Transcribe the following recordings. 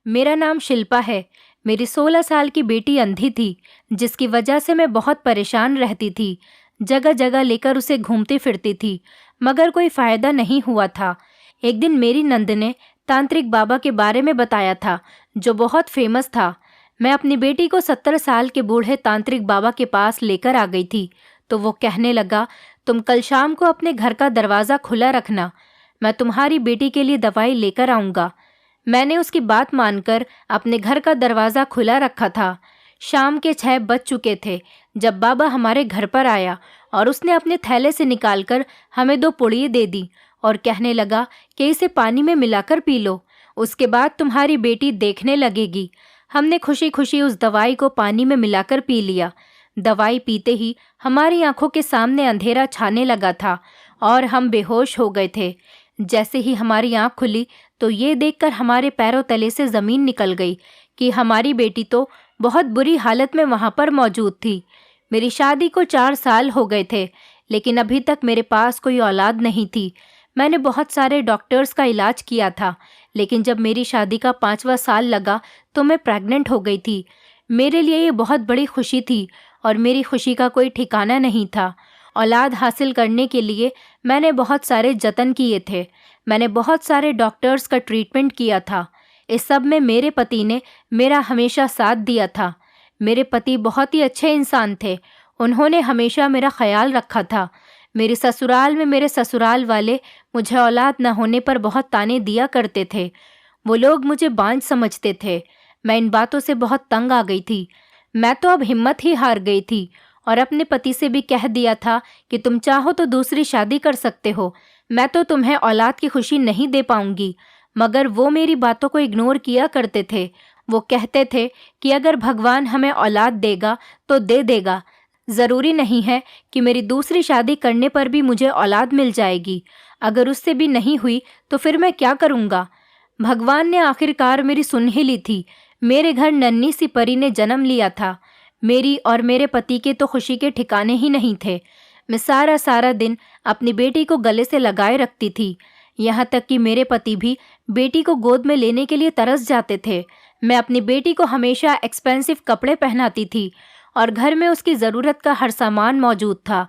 मेरा नाम शिल्पा है। मेरी 16 साल की बेटी अंधी थी, जिसकी वजह से मैं बहुत परेशान रहती थी। जगह जगह लेकर उसे घूमती फिरती थी, मगर कोई फायदा नहीं हुआ था। एक दिन मेरी नंद ने तांत्रिक बाबा के बारे में बताया था, जो बहुत फेमस था। मैं अपनी बेटी को 70 साल के बूढ़े तांत्रिक बाबा के पास लेकर आ गई थी, तो वो कहने लगा, तुम कल शाम को अपने घर का दरवाज़ा खुला रखना, मैं तुम्हारी बेटी के लिए दवाई लेकर आऊँगा। मैंने उसकी बात मानकर अपने घर का दरवाज़ा खुला रखा था। शाम के 6 बज चुके थे जब बाबा हमारे घर पर आया और उसने अपने थैले से निकालकर हमें 2 पुड़िये दे दी और कहने लगा कि इसे पानी में मिलाकर पी लो, उसके बाद तुम्हारी बेटी देखने लगेगी। हमने खुशी खुशी उस दवाई को पानी में मिलाकर पी लिया। दवाई पीते ही हमारी आंखों के सामने अंधेरा छाने लगा था और हम बेहोश हो गए थे। जैसे ही हमारी आंख खुली तो ये देखकर हमारे पैरों तले से ज़मीन निकल गई कि हमारी बेटी तो बहुत बुरी हालत में वहाँ पर मौजूद थी। मेरी शादी को 4 साल हो गए थे, लेकिन अभी तक मेरे पास कोई औलाद नहीं थी। मैंने बहुत सारे डॉक्टर्स का इलाज किया था, लेकिन जब मेरी शादी का 5वां साल लगा तो मैं प्रेग्नेंट हो गई थी। मेरे लिए ये बहुत बड़ी खुशी थी और मेरी खुशी का कोई ठिकाना नहीं था। औलाद हासिल करने के लिए मैंने बहुत सारे जतन किए थे। मैंने बहुत सारे डॉक्टर्स का ट्रीटमेंट किया था। इस सब में मेरे पति ने मेरा हमेशा साथ दिया था। मेरे पति बहुत ही अच्छे इंसान थे। उन्होंने हमेशा मेरा ख्याल रखा था। मेरे ससुराल में मेरे ससुराल वाले मुझे औलाद न होने पर बहुत ताने दिया करते थे। वो लोग मुझे बांझ समझते थे। मैं इन बातों से बहुत तंग आ गई थी। मैं तो अब हिम्मत ही हार गई थी और अपने पति से भी कह दिया था कि तुम चाहो तो दूसरी शादी कर सकते हो, मैं तो तुम्हें औलाद की खुशी नहीं दे पाऊंगी। मगर वो मेरी बातों को इग्नोर किया करते थे। वो कहते थे कि अगर भगवान हमें औलाद देगा तो दे देगा, ज़रूरी नहीं है कि मेरी दूसरी शादी करने पर भी मुझे औलाद मिल जाएगी। अगर उससे भी नहीं हुई तो फिर मैं क्या करूँगा। भगवान ने आखिरकार मेरी सुन ही ली थी। मेरे घर नन्ही सी परी ने जन्म लिया था। मेरी और मेरे पति के तो खुशी के ठिकाने ही नहीं थे। मैं सारा सारा दिन अपनी बेटी को गले से लगाए रखती थी। यहाँ तक कि मेरे पति भी बेटी को गोद में लेने के लिए तरस जाते थे। मैं अपनी बेटी को हमेशा एक्सपेंसिव कपड़े पहनाती थी और घर में उसकी ज़रूरत का हर सामान मौजूद था।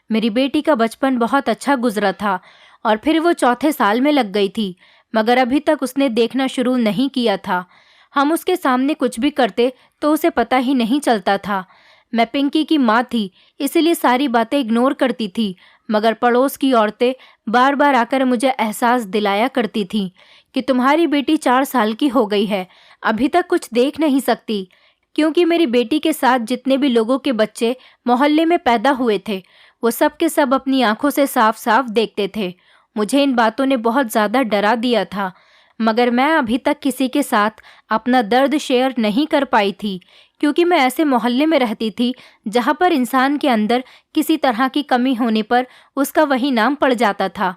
मेरी बेटी का बचपन बहुत अच्छा गुजरा था और फिर वो 4थे साल में लग गई थी, मगर अभी तक उसने देखना शुरू नहीं किया था। हम उसके सामने कुछ भी करते तो उसे पता ही नहीं चलता था। मैं पिंकी की माँ थी, इसलिए सारी बातें इग्नोर करती थी, मगर पड़ोस की औरतें बार बार आकर मुझे एहसास दिलाया करती थीं कि तुम्हारी बेटी 4 साल की हो गई है, अभी तक कुछ देख नहीं सकती। क्योंकि मेरी बेटी के साथ जितने भी लोगों के बच्चे मोहल्ले में पैदा हुए थे, वो सब के सब अपनी आंखों से साफ साफ देखते थे। मुझे इन बातों ने बहुत ज़्यादा डरा दिया था, मगर मैं अभी तक किसी के साथ अपना दर्द शेयर नहीं कर पाई थी, क्योंकि मैं ऐसे मोहल्ले में रहती थी जहाँ पर इंसान के अंदर किसी तरह की कमी होने पर उसका वही नाम पड़ जाता था।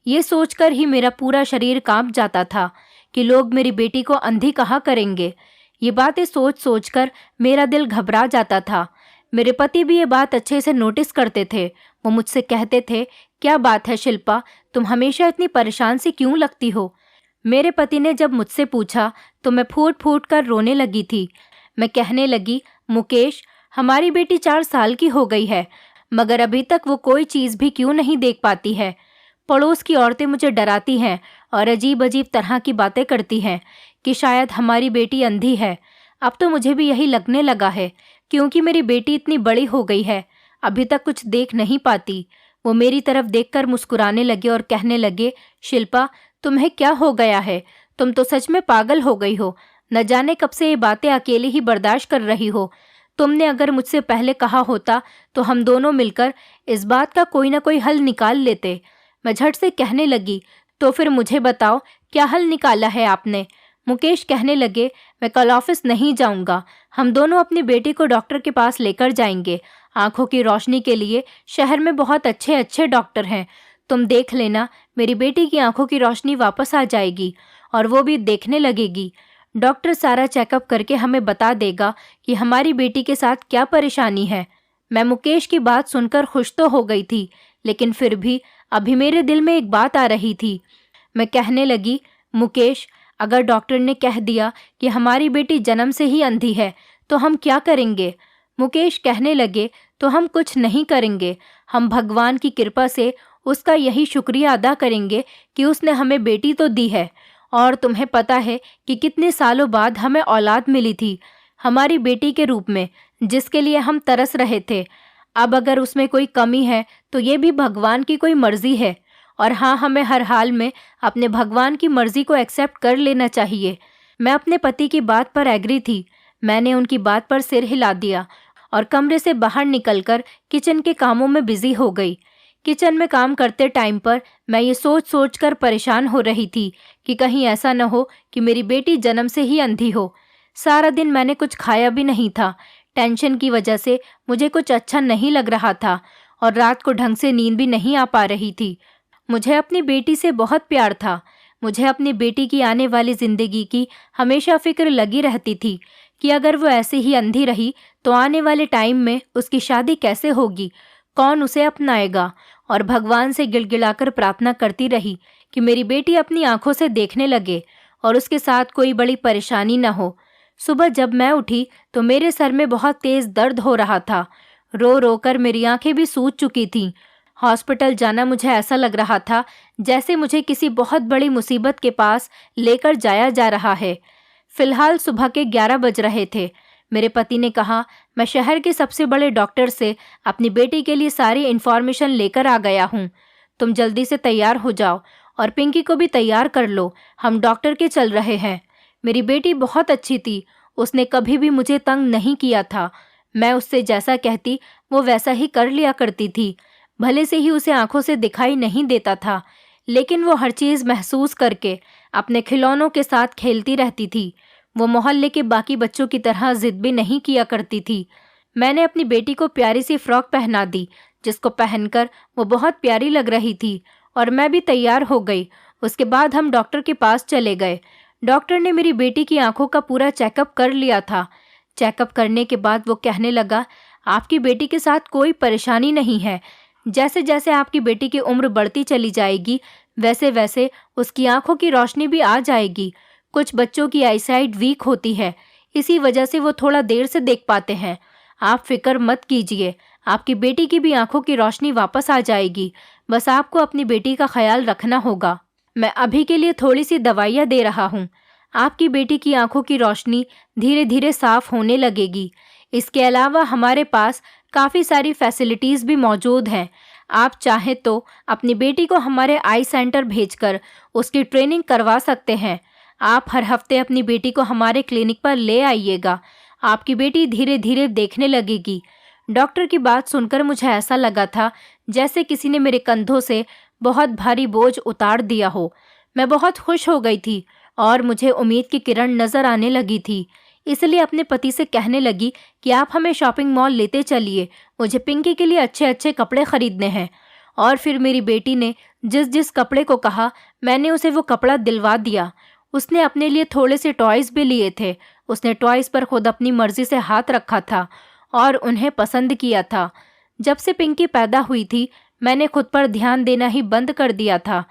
ये सोचकर ही मेरा पूरा शरीर कांप जाता था कि लोग मेरी बेटी को अंधी कहा करेंगे। ये बातें सोच सोच कर मेरा दिल घबरा जाता था। मेरे पति भी ये बात अच्छे से नोटिस करते थे। वो मुझसे कहते थे, क्या बात है शिल्पा, तुम हमेशा इतनी परेशान सी क्यों लगती हो। मेरे पति ने जब मुझसे पूछा तो मैं फूट फूट कर रोने लगी थी। मैं कहने लगी, मुकेश, हमारी बेटी 4 साल की हो गई है, मगर अभी तक वो कोई चीज़ भी क्यों नहीं देख पाती है। पड़ोस की औरतें मुझे डराती हैं और अजीब अजीब तरह की बातें करती हैं कि शायद हमारी बेटी अंधी है। अब तो मुझे भी यही लगने लगा है, क्योंकि मेरी बेटी इतनी बड़ी हो गई है, अभी तक कुछ देख नहीं पाती। वो मेरी तरफ देखकर मुस्कुराने लगे और कहने लगे, शिल्पा, तुम्हें क्या हो गया है, तुम तो सच में पागल हो गई हो। न जाने कब से ये बातें अकेले ही बर्दाश्त कर रही हो। तुमने अगर मुझसे पहले कहा होता तो हम दोनों मिलकर इस बात का कोई ना कोई हल निकाल लेते। मैं झट से कहने लगी, तो फिर मुझे बताओ, क्या हल निकाला है आपने। मुकेश कहने लगे, मैं कल ऑफिस नहीं जाऊंगा, हम दोनों अपनी बेटी को डॉक्टर के पास लेकर जाएंगे। आंखों की रोशनी के लिए शहर में बहुत अच्छे अच्छे डॉक्टर हैं, तुम देख लेना, मेरी बेटी की आंखों की रोशनी वापस आ जाएगी और वो भी देखने लगेगी। डॉक्टर सारा चेकअप करके हमें बता देगा कि हमारी बेटी के साथ क्या परेशानी है। मैं मुकेश की बात सुनकर खुश तो हो गई थी, लेकिन फिर भी अभी मेरे दिल में एक बात आ रही थी। मैं कहने लगी, मुकेश, अगर डॉक्टर ने कह दिया कि हमारी बेटी जन्म से ही अंधी है तो हम क्या करेंगे? मुकेश कहने लगे, तो हम कुछ नहीं करेंगे। हम भगवान की कृपा से उसका यही शुक्रिया अदा करेंगे कि उसने हमें बेटी तो दी है। और तुम्हें पता है कि कितने सालों बाद हमें औलाद मिली थी, हमारी बेटी के रूप में, जिसके लिए हम तरस रहे थे। अब अगर उसमें कोई कमी है तो ये भी भगवान की कोई मर्जी है। और हाँ, हमें हर हाल में अपने भगवान की मर्जी को एक्सेप्ट कर लेना चाहिए। मैं अपने पति की बात पर एग्री थी। मैंने उनकी बात पर सिर हिला दिया और कमरे से बाहर निकलकर किचन के कामों में बिजी हो गई। किचन में काम करते टाइम पर मैं ये सोच सोच कर परेशान हो रही थी कि कहीं ऐसा न हो कि मेरी बेटी जन्म से ही अंधी हो। सारा दिन मैंने कुछ खाया भी नहीं था। टेंशन की वजह से मुझे कुछ अच्छा नहीं लग रहा था और रात को ढंग से नींद भी नहीं आ पा रही थी। मुझे अपनी बेटी से बहुत प्यार था। मुझे अपनी बेटी की आने वाली जिंदगी की हमेशा फिक्र लगी रहती थी कि अगर वो ऐसे ही अंधी रही तो आने वाले टाइम में उसकी शादी कैसे होगी, कौन उसे अपनाएगा। और भगवान से गिड़गिड़ाकर प्रार्थना करती रही कि मेरी बेटी अपनी आंखों से देखने लगे और उसके साथ कोई बड़ी परेशानी न हो। सुबह जब मैं उठी तो मेरे सर में बहुत तेज दर्द हो रहा था। रो रो कर मेरी आंखें भी सूज चुकी थीं। हॉस्पिटल जाना मुझे ऐसा लग रहा था जैसे मुझे किसी बहुत बड़ी मुसीबत के पास लेकर जाया जा रहा है। फिलहाल सुबह के 11 बज रहे थे। मेरे पति ने कहा, मैं शहर के सबसे बड़े डॉक्टर से अपनी बेटी के लिए सारी इन्फॉर्मेशन लेकर आ गया हूँ। तुम जल्दी से तैयार हो जाओ और पिंकी को भी तैयार कर लो, हम डॉक्टर के चल रहे हैं। मेरी बेटी बहुत अच्छी थी, उसने कभी भी मुझे तंग नहीं किया था। मैं उससे जैसा कहती वो वैसा ही कर लिया करती थी। भले से ही उसे आंखों से दिखाई नहीं देता था, लेकिन वो हर चीज़ महसूस करके अपने खिलौनों के साथ खेलती रहती थी। वो मोहल्ले के बाकी बच्चों की तरह जिद भी नहीं किया करती थी। मैंने अपनी बेटी को प्यारी सी फ्रॉक पहना दी, जिसको पहनकर वो बहुत प्यारी लग रही थी, और मैं भी तैयार हो गई। उसके बाद हम डॉक्टर के पास चले गए। डॉक्टर ने मेरी बेटी की आंखों का पूरा चेकअप कर लिया था। चेकअप करने के बाद वो कहने लगा, आपकी बेटी के साथ कोई परेशानी नहीं है। जैसे जैसे आपकी बेटी की उम्र बढ़ती चली जाएगी वैसे वैसे उसकी आंखों की रोशनी भी आ जाएगी। कुछ बच्चों की आईसाइट वीक होती है, इसी वजह से वो थोड़ा देर से देख पाते हैं। आप फिक्र मत कीजिए, आपकी बेटी की भी आंखों की रोशनी वापस आ जाएगी। बस आपको अपनी बेटी का ख्याल रखना होगा। मैं अभी के लिए थोड़ी सी दवाइयाँ दे रहा हूँ। आपकी बेटी की आंखों की रोशनी धीरे धीरे साफ होने लगेगी। इसके अलावा हमारे पास काफ़ी सारी फैसिलिटीज़ भी मौजूद हैं। आप चाहें तो अपनी बेटी को हमारे आई सेंटर भेजकर उसकी ट्रेनिंग करवा सकते हैं। आप हर हफ्ते अपनी बेटी को हमारे क्लिनिक पर ले आइएगा। आपकी बेटी धीरे धीरे देखने लगेगी। डॉक्टर की बात सुनकर मुझे ऐसा लगा था जैसे किसी ने मेरे कंधों से बहुत भारी बोझ उतार दिया हो। मैं बहुत खुश हो गई थी और मुझे उम्मीद की किरण नजर आने लगी थी। इसलिए अपने पति से कहने लगी कि आप हमें शॉपिंग मॉल लेते चलिए, मुझे पिंकी के लिए अच्छे अच्छे कपड़े खरीदने हैं। और फिर मेरी बेटी ने जिस जिस कपड़े को कहा मैंने उसे वो कपड़ा दिलवा दिया। उसने अपने लिए थोड़े से टॉयज़ भी लिए थे। उसने टॉयज़ पर खुद अपनी मर्जी से हाथ रखा था और उन्हें पसंद किया था। जब से पिंकी पैदा हुई थी मैंने खुद पर ध्यान देना ही बंद कर दिया था।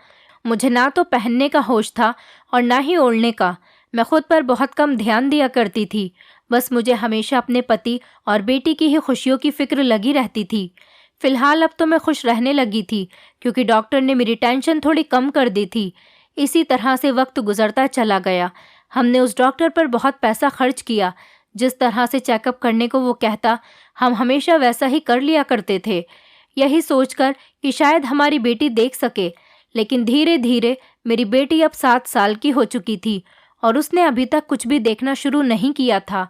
मुझे ना तो पहनने का होश था और ना ही ओढ़ने का। मैं खुद पर बहुत कम ध्यान दिया करती थी। बस मुझे हमेशा अपने पति और बेटी की ही खुशियों की फिक्र लगी रहती थी। फिलहाल अब तो मैं खुश रहने लगी थी क्योंकि डॉक्टर ने मेरी टेंशन थोड़ी कम कर दी थी। इसी तरह से वक्त गुजरता चला गया। हमने उस डॉक्टर पर बहुत पैसा खर्च किया। जिस तरह से चेकअप करने को वो कहता हम हमेशा वैसा ही कर लिया करते थे, यही सोचकर कि शायद हमारी बेटी देख सके। लेकिन धीरे धीरे मेरी बेटी अब 7 साल की हो चुकी थी और उसने अभी तक कुछ भी देखना शुरू नहीं किया था।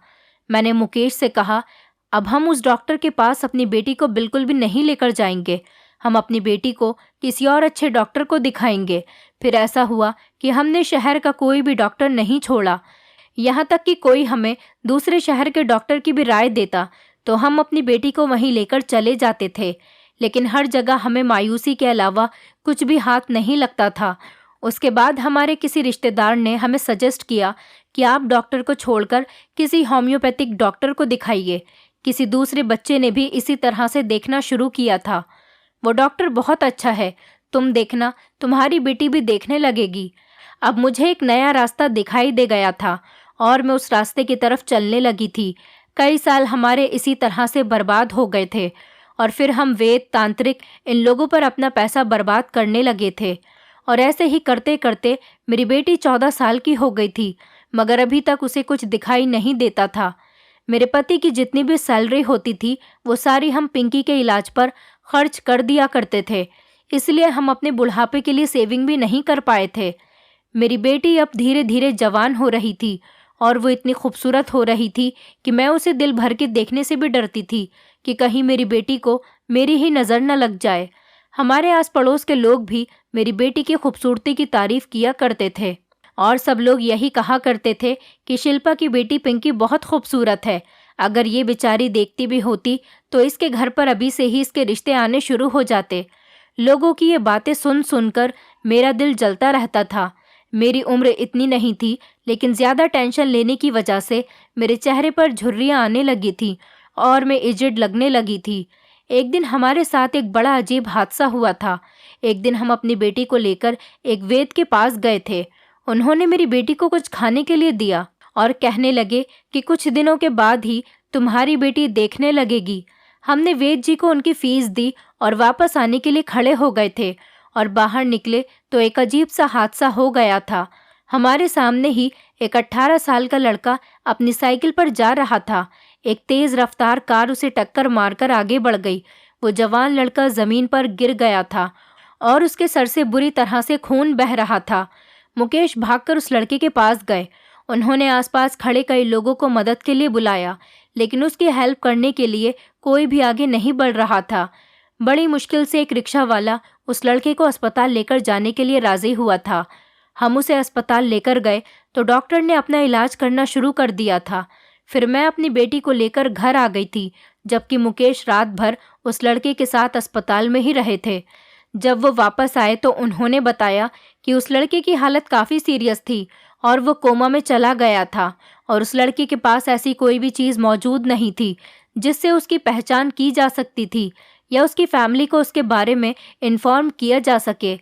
मैंने मुकेश से कहा, अब हम उस डॉक्टर के पास अपनी बेटी को बिल्कुल भी नहीं लेकर जाएंगे। हम अपनी बेटी को किसी और अच्छे डॉक्टर को दिखाएंगे। फिर ऐसा हुआ कि हमने शहर का कोई भी डॉक्टर नहीं छोड़ा। यहाँ तक कि कोई हमें दूसरे शहर के डॉक्टर की भी राय देता तो हम अपनी बेटी को वहीं लेकर चले जाते थे। लेकिन हर जगह हमें मायूसी के अलावा कुछ भी हाथ नहीं लगता था। उसके बाद हमारे किसी रिश्तेदार ने हमें सजेस्ट किया कि आप डॉक्टर को छोड़कर किसी होम्योपैथिक डॉक्टर को दिखाइए। किसी दूसरे बच्चे ने भी इसी तरह से देखना शुरू किया था। वो डॉक्टर बहुत अच्छा है, तुम देखना तुम्हारी बेटी भी देखने लगेगी। अब मुझे एक नया रास्ता दिखाई दे गया था और मैं उस रास्ते की तरफ चलने लगी थी। कई साल हमारे इसी तरह से बर्बाद हो गए थे और फिर हम वेद, तांत्रिक, इन लोगों पर अपना पैसा बर्बाद करने लगे थे। और ऐसे ही करते करते मेरी बेटी 14 साल की हो गई थी, मगर अभी तक उसे कुछ दिखाई नहीं देता था। मेरे पति की जितनी भी सैलरी होती थी वो सारी हम पिंकी के इलाज पर खर्च कर दिया करते थे, इसलिए हम अपने बुढ़ापे के लिए सेविंग भी नहीं कर पाए थे। मेरी बेटी अब धीरे धीरे जवान हो रही थी और वो इतनी खूबसूरत हो रही थी कि मैं उसे दिल भर के देखने से भी डरती थी कि कहीं मेरी बेटी को मेरी ही नज़र न लग जाए। हमारे आस पड़ोस के लोग भी मेरी बेटी की खूबसूरती की तारीफ किया करते थे और सब लोग यही कहा करते थे कि शिल्पा की बेटी पिंकी बहुत खूबसूरत है। अगर ये बेचारी देखती भी होती तो इसके घर पर अभी से ही इसके रिश्ते आने शुरू हो जाते। लोगों की ये बातें सुन सुनकर मेरा दिल जलता रहता था। मेरी उम्र इतनी नहीं थी, लेकिन ज़्यादा टेंशन लेने की वजह से मेरे चेहरे पर झुर्रियाँ आने लगी थी और मैं एजिड लगने लगी थी। एक दिन हमारे साथ एक बड़ा अजीब हादसा हुआ था। एक दिन हम अपनी बेटी को लेकर एक वैद्य के पास गए थे। उन्होंने मेरी बेटी को कुछ खाने के लिए दिया और कहने लगे कि कुछ दिनों के बाद ही तुम्हारी बेटी देखने लगेगी। हमने वैद्य जी को उनकी फीस दी और वापस आने के लिए खड़े हो गए थे और बाहर निकले तो एक अजीब सा हादसा हो गया था। हमारे सामने ही एक 18 साल का लड़का अपनी साइकिल पर जा रहा था। एक तेज रफ्तार कार उसे टक्कर मारकर आगे बढ़ गई। वो जवान लड़का जमीन पर गिर गया था और उसके सर से बुरी तरह से खून बह रहा था। मुकेश भागकर उस लड़के के पास गए। उन्होंने आसपास खड़े कई लोगों को मदद के लिए बुलाया, लेकिन उसकी हेल्प करने के लिए कोई भी आगे नहीं बढ़ रहा था। बड़ी मुश्किल से एक रिक्शा वाला उस लड़के को अस्पताल लेकर जाने के लिए राजी हुआ था। हम उसे अस्पताल लेकर गए तो डॉक्टर ने अपना इलाज करना शुरू कर दिया था। फिर मैं अपनी बेटी को लेकर घर आ गई थी, जबकि मुकेश रात भर उस लड़के के साथ अस्पताल में ही रहे थे। जब वो वापस आए तो उन्होंने बताया कि उस लड़के की हालत काफ़ी सीरियस थी और वो कोमा में चला गया था और उस लड़के के पास ऐसी कोई भी चीज़ मौजूद नहीं थी जिससे उसकी पहचान की जा सकती थी या उसकी फैमिली को उसके बारे में इन्फॉर्म किया जा सके।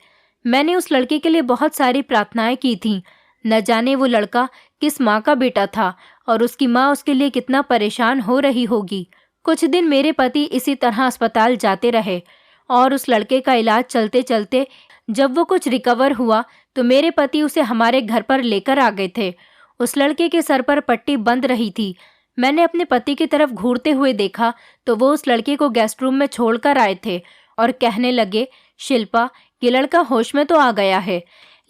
मैंने उस लड़के के लिए बहुत सारी प्रार्थनाएं की थीं। न जाने वो लड़का किस माँ का बेटा था और उसकी माँ उसके लिए कितना परेशान हो रही होगी। कुछ दिन मेरे पति इसी तरह अस्पताल जाते रहे और उस लड़के का इलाज चलते चलते जब वो कुछ रिकवर हुआ तो मेरे पति उसे हमारे घर पर लेकर आ गए थे। उस लड़के के सर पर पट्टी बंध रही थी। मैंने अपने पति की तरफ घूरते हुए देखा तो वो उस लड़के को गेस्ट रूम में छोड़कर आए थे और कहने लगे, शिल्पा, ये लड़का होश में तो आ गया है,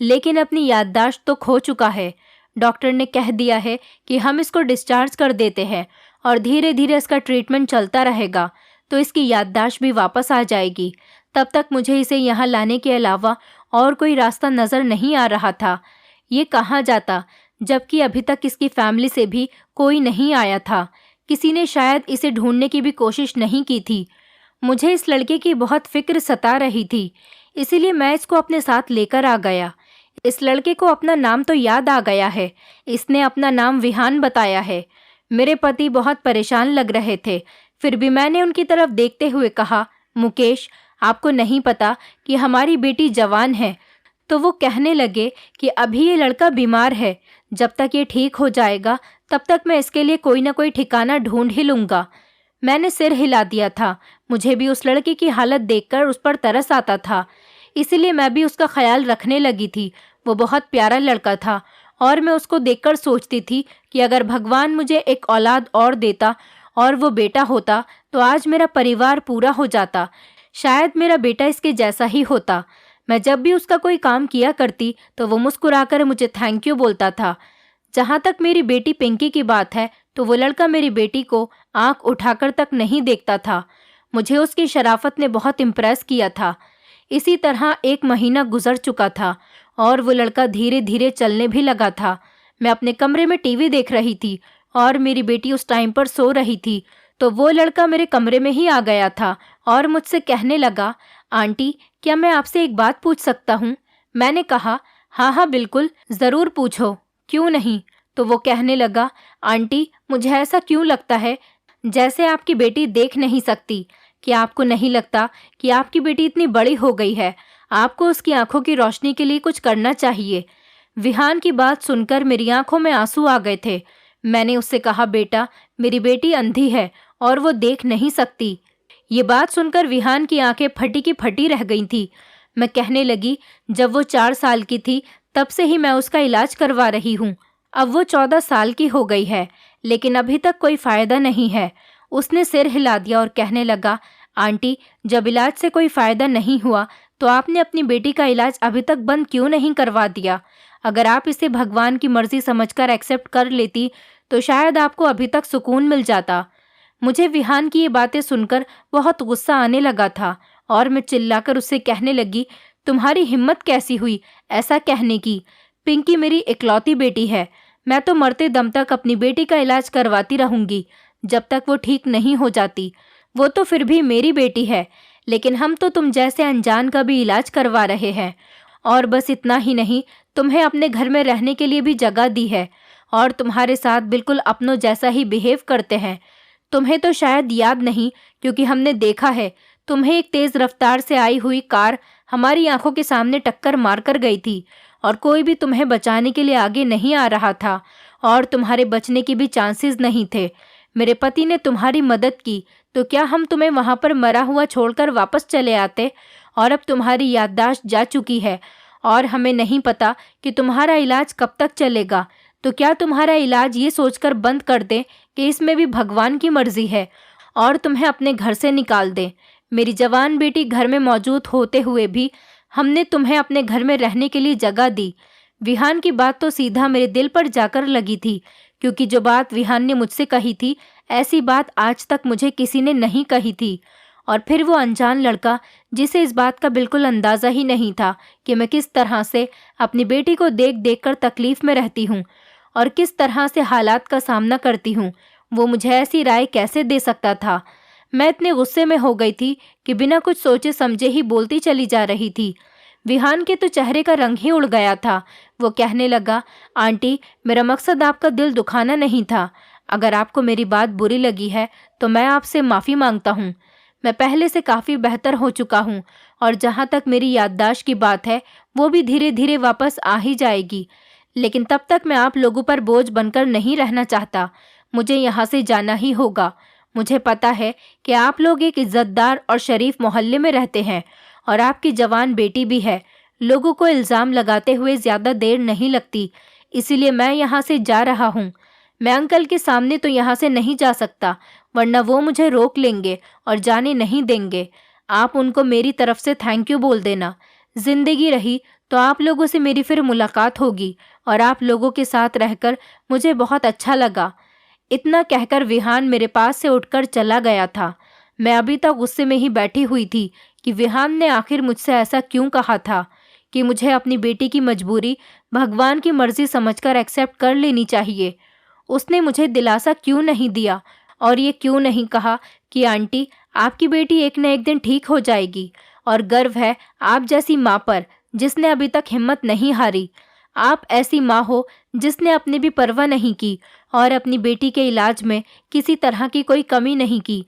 लेकिन अपनी याददाश्त तो खो चुका है। डॉक्टर ने कह दिया है कि हम इसको डिस्चार्ज कर देते हैं और धीरे धीरे इसका ट्रीटमेंट चलता रहेगा तो इसकी याददाश्त भी वापस आ जाएगी। तब तक मुझे इसे यहाँ लाने के अलावा और कोई रास्ता नज़र नहीं आ रहा था। ये कहाँ जाता, जबकि अभी तक इसकी फैमिली से भी कोई नहीं आया था। किसी ने शायद इसे ढूंढने की भी कोशिश नहीं की थी। मुझे इस लड़के की बहुत फिक्र सता रही थी, इसीलिए मैं इसको अपने साथ लेकर आ गया। इस लड़के को अपना नाम तो याद आ गया है। इसने अपना नाम विहान बताया है। मेरे पति बहुत परेशान लग रहे थे, फिर भी मैंने उनकी तरफ देखते हुए कहा, मुकेश, आपको नहीं पता कि हमारी बेटी जवान है। तो वो कहने लगे कि अभी ये लड़का बीमार है, जब तक ये ठीक हो जाएगा तब तक मैं इसके लिए कोई ना कोई ठिकाना ढूंढ ही लूँगा। मैंने सिर हिला दिया था। मुझे भी उस लड़के की हालत देखकर उस पर तरस आता था, इसीलिए मैं भी उसका ख्याल रखने लगी थी। वो बहुत प्यारा लड़का था और मैं उसको देखकर सोचती थी कि अगर भगवान मुझे एक औलाद और देता और वो बेटा होता तो आज मेरा परिवार पूरा हो जाता। शायद मेरा बेटा इसके जैसा ही होता। मैं जब भी उसका कोई काम किया करती तो वो मुस्कुराकर मुझे थैंक यू बोलता था। जहाँ तक मेरी बेटी पिंकी की बात है तो वो लड़का मेरी बेटी को आंख उठाकर तक नहीं देखता था। मुझे उसकी शराफत ने बहुत इम्प्रेस किया था। इसी तरह 1 महीना गुजर चुका था और वो लड़का धीरे धीरे चलने भी लगा था। मैं अपने कमरे में टीवी देख रही थी और मेरी बेटी उस टाइम पर सो रही थी तो वो लड़का मेरे कमरे में ही आ गया था और मुझसे कहने लगा, आंटी, क्या मैं आपसे एक बात पूछ सकता हूँ? मैंने कहा, हाँ हाँ बिल्कुल, ज़रूर पूछो, क्यों नहीं। तो वो कहने लगा, आंटी, मुझे ऐसा क्यों लगता है जैसे आपकी बेटी देख नहीं सकती। क्या आपको नहीं लगता कि आपकी बेटी इतनी बड़ी हो गई है? आपको उसकी आंखों की रोशनी के लिए कुछ करना चाहिए। विहान की बात सुनकर मेरी आंखों में आंसू आ गए थे। मैंने उससे कहा, बेटा, मेरी बेटी अंधी है और वो देख नहीं सकती। ये बात सुनकर विहान की आंखें फटी की फटी रह गई थी। मैं कहने लगी, जब वो 4 साल की थी तब से ही मैं उसका इलाज करवा रही हूँ। अब वो 14 साल की हो गई है, लेकिन अभी तक कोई फायदा नहीं है। उसने सिर हिला दिया और कहने लगा, आंटी, जब इलाज से कोई फायदा नहीं हुआ तो आपने अपनी बेटी का इलाज अभी तक बंद क्यों नहीं करवा दिया? अगर आप इसे भगवान की मर्जी समझकर एक्सेप्ट कर लेती तो शायद आपको अभी तक सुकून मिल जाता। मुझे विहान की ये बातें सुनकर बहुत गुस्सा आने लगा था और मैं चिल्लाकर उससे कहने लगी, तुम्हारी हिम्मत कैसी हुई ऐसा कहने की? पिंकी मेरी इकलौती बेटी है। मैं तो मरते दम तक अपनी बेटी का इलाज करवाती रहूंगी जब तक वो ठीक नहीं हो जाती। वो तो फिर भी मेरी बेटी है, लेकिन हम तो तुम जैसे अनजान का भी इलाज करवा रहे हैं। और बस इतना ही नहीं, तुम्हें अपने घर में रहने के लिए भी जगह दी है और तुम्हारे साथ बिल्कुल अपनों जैसा ही बिहेव करते हैं। तुम्हें तो शायद याद नहीं, क्योंकि हमने देखा है तुम्हें एक तेज रफ्तार से आई हुई कार हमारी आंखों के सामने टक्कर मारकर गई थी और कोई भी तुम्हें बचाने के लिए आगे नहीं आ रहा था और तुम्हारे बचने के भी चांसेस नहीं थे। मेरे पति ने तुम्हारी मदद की, तो क्या हम तुम्हें वहां पर मरा हुआ छोड़कर वापस चले आते? और अब तुम्हारी याददाश्त जा चुकी है और हमें नहीं पता कि तुम्हारा इलाज कब तक चलेगा। तो क्या तुम्हारा इलाज ये सोचकर बंद कर दें कि इसमें भी भगवान की मर्जी है और तुम्हें अपने घर से निकाल दें? मेरी जवान बेटी घर में मौजूद होते हुए भी हमने तुम्हें अपने घर में रहने के लिए जगह दी। विहान की बात तो सीधा मेरे दिल पर जाकर लगी थी, क्योंकि जो बात विहान ने मुझसे कही थी, ऐसी बात आज तक मुझे किसी ने नहीं कही थी। और फिर वो अनजान लड़का, जिसे इस बात का बिल्कुल अंदाज़ा ही नहीं था कि मैं किस तरह से अपनी बेटी को देख देख कर तकलीफ में रहती हूँ और किस तरह से हालात का सामना करती हूँ, वो मुझे ऐसी राय कैसे दे सकता था? मैं इतने गुस्से में हो गई थी कि बिना कुछ सोचे समझे ही बोलती चली जा रही थी। विहान के तो चेहरे का रंग ही उड़ गया था। वो कहने लगा, आंटी, मेरा मकसद आपका दिल दुखाना नहीं था। अगर आपको मेरी बात बुरी लगी है तो मैं आपसे माफ़ी मांगता हूँ। मैं पहले से काफ़ी बेहतर हो चुका हूँ और जहाँ तक मेरी याददाश्त की बात है, वो भी धीरे धीरे वापस आ ही जाएगी। लेकिन तब तक मैं आप लोगों पर बोझ बनकर नहीं रहना चाहता। मुझे यहाँ से जाना ही होगा। मुझे पता है कि आप लोग एक इज्जतदार और शरीफ मोहल्ले में रहते हैं और आपकी जवान बेटी भी है। लोगों को इल्ज़ाम लगाते हुए ज़्यादा देर नहीं लगती, इसीलिए मैं यहाँ से जा रहा हूँ। मैं अंकल के सामने तो यहाँ से नहीं जा सकता, वरना वो मुझे रोक लेंगे और जाने नहीं देंगे। आप उनको मेरी तरफ से थैंक यू बोल देना। जिंदगी रही तो आप लोगों से मेरी फिर मुलाकात होगी और आप लोगों के साथ रहकर मुझे बहुत अच्छा लगा। इतना कहकर विहान मेरे पास से उठकर चला गया था। मैं अभी तक गुस्से में ही बैठी हुई थी कि विहान ने आखिर मुझसे ऐसा क्यों कहा था कि मुझे अपनी बेटी की मजबूरी भगवान की मर्जी समझकर एक्सेप्ट कर लेनी चाहिए। उसने मुझे दिलासा क्यों नहीं दिया और ये क्यों नहीं कहा कि आंटी, आपकी बेटी एक न एक दिन ठीक हो जाएगी और गर्व है आप जैसी माँ पर, जिसने अभी तक हिम्मत नहीं हारी। आप ऐसी माँ हो जिसने अपनी भी परवाह नहीं की और अपनी बेटी के इलाज में किसी तरह की कोई कमी नहीं की।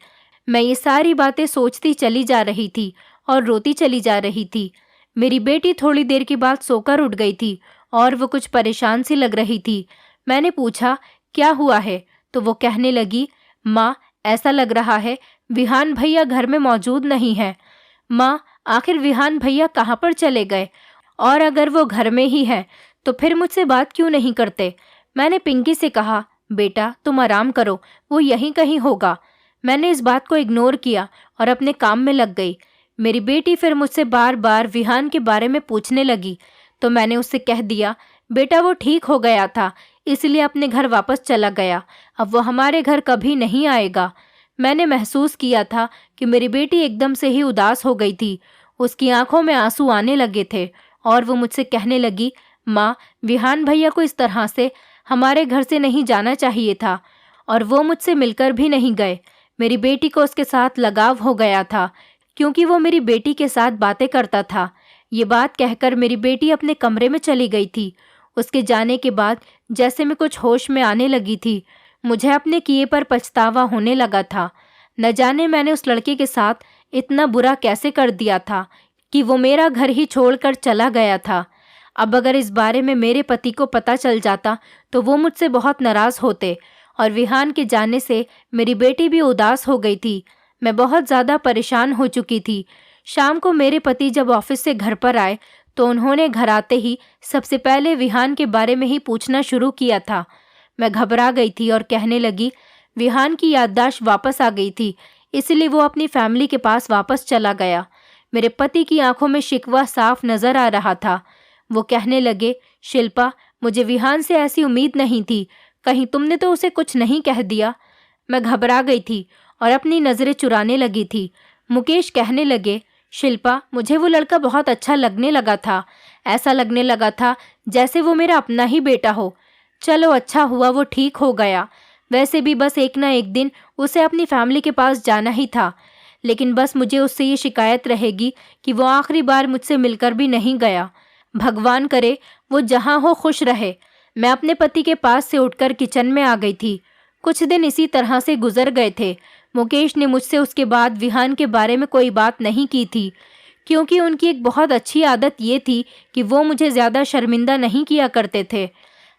मैं ये सारी बातें सोचती चली जा रही थी और रोती चली जा रही थी। मेरी बेटी थोड़ी देर के बाद सोकर उठ गई थी और वो कुछ परेशान सी लग रही थी। मैंने पूछा, क्या हुआ है? तो वो कहने लगी, माँ, ऐसा लग रहा है विहान भैया घर में मौजूद नहीं है। माँ, आखिर विहान भैया कहाँ पर चले गए? और अगर वो घर में ही है तो फिर मुझसे बात क्यों नहीं करते? मैंने पिंकी से कहा, बेटा तुम आराम करो, वो यहीं कहीं होगा। मैंने इस बात को इग्नोर किया और अपने काम में लग गई। मेरी बेटी फिर मुझसे बार बार विहान के बारे में पूछने लगी, तो मैंने उससे कह दिया, बेटा वो ठीक हो गया था, इसलिए अपने घर वापस चला गया। अब वो हमारे घर कभी नहीं आएगा। मैंने महसूस किया था कि मेरी बेटी एकदम से ही उदास हो गई थी। उसकी आंखों में आंसू आने लगे थे और वो मुझसे कहने लगी, माँ, विहान भैया को इस तरह से हमारे घर से नहीं जाना चाहिए था और वो मुझसे मिलकर भी नहीं गए। मेरी बेटी को उसके साथ लगाव हो गया था क्योंकि वो मेरी बेटी के साथ बातें करता था। ये बात कहकर मेरी बेटी अपने कमरे में चली गई थी। उसके जाने के बाद जैसे मैं कुछ होश में आने लगी थी। मुझे अपने किए पर पछतावा होने लगा था। न जाने मैंने उस लड़के के साथ इतना बुरा कैसे कर दिया था कि वो मेरा घर ही छोड़कर चला गया था। अब अगर इस बारे में मेरे पति को पता चल जाता तो वो मुझसे बहुत नाराज़ होते और विहान के जाने से मेरी बेटी भी उदास हो गई थी। मैं बहुत ज़्यादा परेशान हो चुकी थी। शाम को मेरे पति जब ऑफिस से घर पर आए तो उन्होंने घर आते ही सबसे पहले विहान के बारे में ही पूछना शुरू किया था। मैं घबरा गई थी और कहने लगी, विहान की याददाश्त वापस आ गई थी, इसलिए वो अपनी फैमिली के पास वापस चला गया। मेरे पति की आंखों में शिकवा साफ नजर आ रहा था। वो कहने लगे, शिल्पा, मुझे विहान से ऐसी उम्मीद नहीं थी, कहीं तुमने तो उसे कुछ नहीं कह दिया। मैं घबरा गई थी और अपनी नज़रें चुराने लगी थी। मुकेश कहने लगे, शिल्पा, मुझे वो लड़का बहुत अच्छा लगने लगा था। ऐसा लगने लगा था जैसे वो मेरा अपना ही बेटा हो। चलो, अच्छा हुआ वो ठीक हो गया। वैसे भी बस एक ना एक दिन उसे अपनी फैमिली के पास जाना ही था, लेकिन बस मुझे उससे ये शिकायत रहेगी कि वो आखिरी बार मुझसे मिलकर भी नहीं गया। भगवान करे वो जहाँ हो खुश रहे। मैं अपने पति के पास से उठकर किचन में आ गई थी। कुछ दिन इसी तरह से गुजर गए थे। मुकेश ने मुझसे उसके बाद विहान के बारे में कोई बात नहीं की थी, क्योंकि उनकी एक बहुत अच्छी आदत ये थी कि वो मुझे ज़्यादा शर्मिंदा नहीं किया करते थे।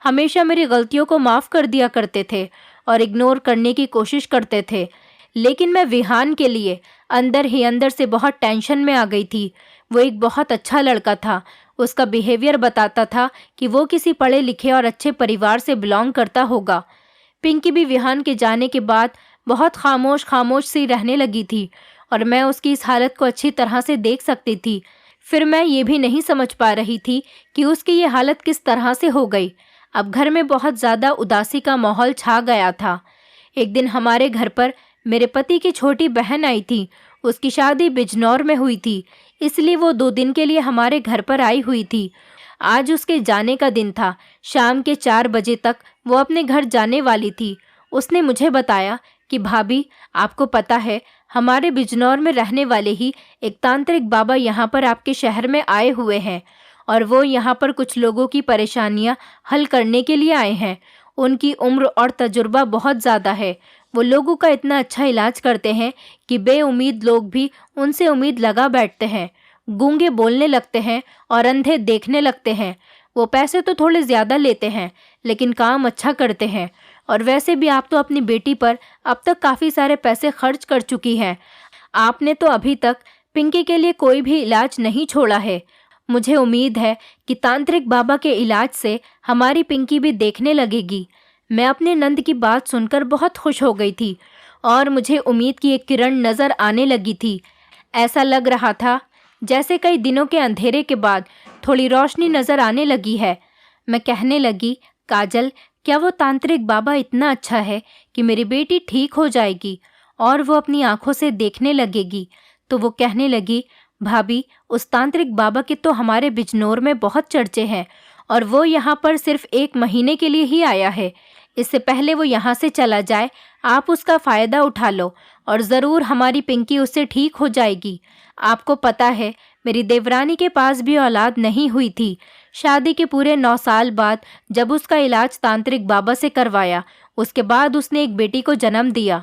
हमेशा मेरी गलतियों को माफ़ कर दिया करते थे और इग्नोर करने की कोशिश करते थे। लेकिन मैं विहान के लिए अंदर ही अंदर से बहुत टेंशन में आ गई थी। वो एक बहुत अच्छा लड़का था। उसका बिहेवियर बताता था कि वो किसी पढ़े लिखे और अच्छे परिवार से बिलोंग करता होगा। पिंकी भी विहान के जाने के बाद बहुत खामोश खामोश सी रहने लगी थी और मैं उसकी इस हालत को अच्छी तरह से देख सकती थी। फिर मैं ये भी नहीं समझ पा रही थी कि उसकी ये हालत किस तरह से हो गई। अब घर में बहुत ज़्यादा उदासी का माहौल छा गया था। एक दिन हमारे घर पर मेरे पति की छोटी बहन आई थी। उसकी शादी बिजनौर में हुई थी, इसलिए वो 2 दिन के लिए हमारे घर पर आई हुई थी। आज उसके जाने का दिन था। शाम के 4 बजे तक वो अपने घर जाने वाली थी। उसने मुझे बताया कि भाभी, आपको पता है, हमारे बिजनौर में रहने वाले ही एक तांत्रिक बाबा यहाँ पर आपके शहर में आए हुए हैं और वो यहाँ पर कुछ लोगों की परेशानियाँ हल करने के लिए आए हैं। उनकी उम्र और तजुर्बा बहुत ज़्यादा है। वो लोगों का इतना अच्छा इलाज करते हैं कि बेउम्मीद लोग भी उनसे उम्मीद लगा बैठते हैं। गूंगे बोलने लगते हैं और अंधे देखने लगते हैं। वो पैसे तो थोड़े ज़्यादा लेते हैं, लेकिन काम अच्छा करते हैं। और वैसे भी आप तो अपनी बेटी पर अब तक काफ़ी सारे पैसे खर्च कर चुकी हैं। आपने तो अभी तक पिंकी के लिए कोई भी इलाज नहीं छोड़ा है। मुझे उम्मीद है कि तांत्रिक बाबा के इलाज से हमारी पिंकी भी देखने लगेगी। मैं अपने नंद की बात सुनकर बहुत खुश हो गई थी और मुझे उम्मीद की एक किरण नज़र आने लगी थी। ऐसा लग रहा था जैसे कई दिनों के अंधेरे के बाद थोड़ी रोशनी नज़र आने लगी है। मैं कहने लगी, काजल, क्या वो तांत्रिक बाबा इतना अच्छा है कि मेरी बेटी ठीक हो जाएगी और वो अपनी आंखों से देखने लगेगी? तो वो कहने लगी, भाभी, उस तांत्रिक बाबा के तो हमारे बिजनौर में बहुत चर्चे हैं और वो यहाँ पर सिर्फ 1 महीने के लिए ही आया है। इससे पहले वो यहाँ से चला जाए, आप उसका फ़ायदा उठा लो और ज़रूर हमारी पिंकी उससे ठीक हो जाएगी। आपको पता है, मेरी देवरानी के पास भी औलाद नहीं हुई थी। शादी के पूरे 9 साल बाद जब उसका इलाज तांत्रिक बाबा से करवाया, उसके बाद उसने एक बेटी को जन्म दिया।